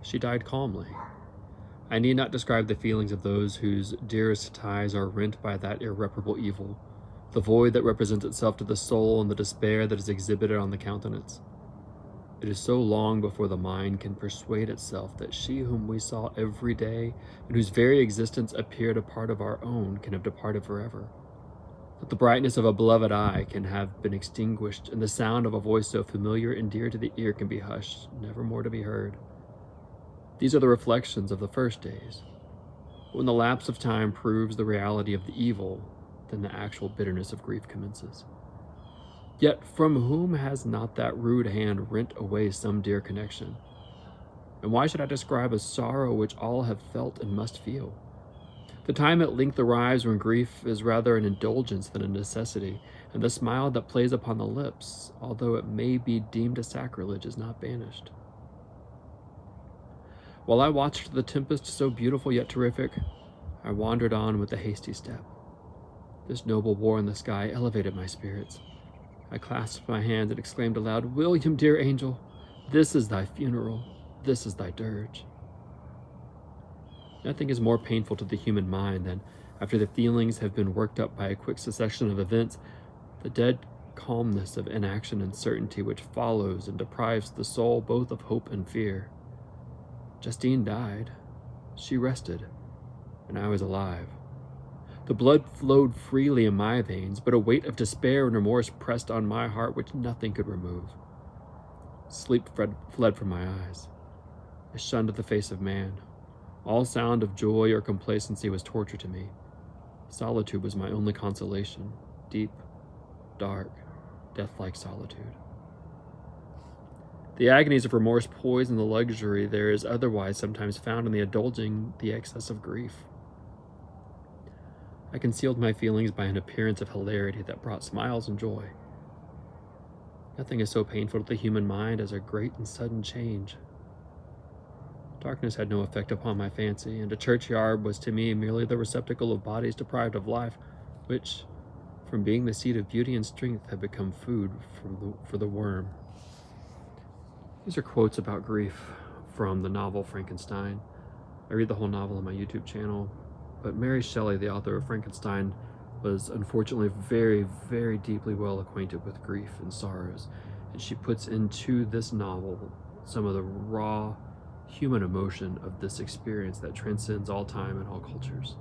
She died calmly. I need not describe the feelings of those whose dearest ties are rent by that irreparable evil, the void that represents itself to the soul and the despair that is exhibited on the countenance. It is so long before the mind can persuade itself that she whom we saw every day and whose very existence appeared a part of our own can have departed forever, that the brightness of a beloved eye can have been extinguished, and the sound of a voice so familiar and dear to the ear can be hushed, never more to be heard. These are the reflections of the first days. But when the lapse of time proves the reality of the evil, then the actual bitterness of grief commences. Yet from whom has not that rude hand rent away some dear connection? And why should I describe a sorrow which all have felt and must feel? The time at length arrives when grief is rather an indulgence than a necessity, and the smile that plays upon the lips, although it may be deemed a sacrilege, is not banished. While I watched the tempest, so beautiful yet terrific, I wandered on with a hasty step. This noble war in the sky elevated my spirits. I clasped my hands and exclaimed aloud, "William, dear angel, this is thy funeral, this is thy dirge." Nothing is more painful to the human mind than, after the feelings have been worked up by a quick succession of events, the dead calmness of inaction and certainty which follows and deprives the soul both of hope and fear. Justine died. She rested, and I was alive. The blood flowed freely in my veins, but a weight of despair and remorse pressed on my heart which nothing could remove. Sleep fled from my eyes. I shunned the face of man. All sound of joy or complacency was torture to me. Solitude was my only consolation, deep, dark, death-like solitude. The agonies of remorse poison the luxury there is otherwise sometimes found in the indulging the excess of grief. I concealed my feelings by an appearance of hilarity that brought smiles and joy. Nothing is so painful to the human mind as a great and sudden change. Darkness had no effect upon my fancy, and a churchyard was to me merely the receptacle of bodies deprived of life, which, from being the seat of beauty and strength, had become food for the worm. These are quotes about grief from the novel Frankenstein. I read the whole novel on my YouTube channel, but Mary Shelley, the author of Frankenstein, was unfortunately very, very deeply well acquainted with grief and sorrows, and she puts into this novel some of the raw human emotion of this experience that transcends all time and all cultures.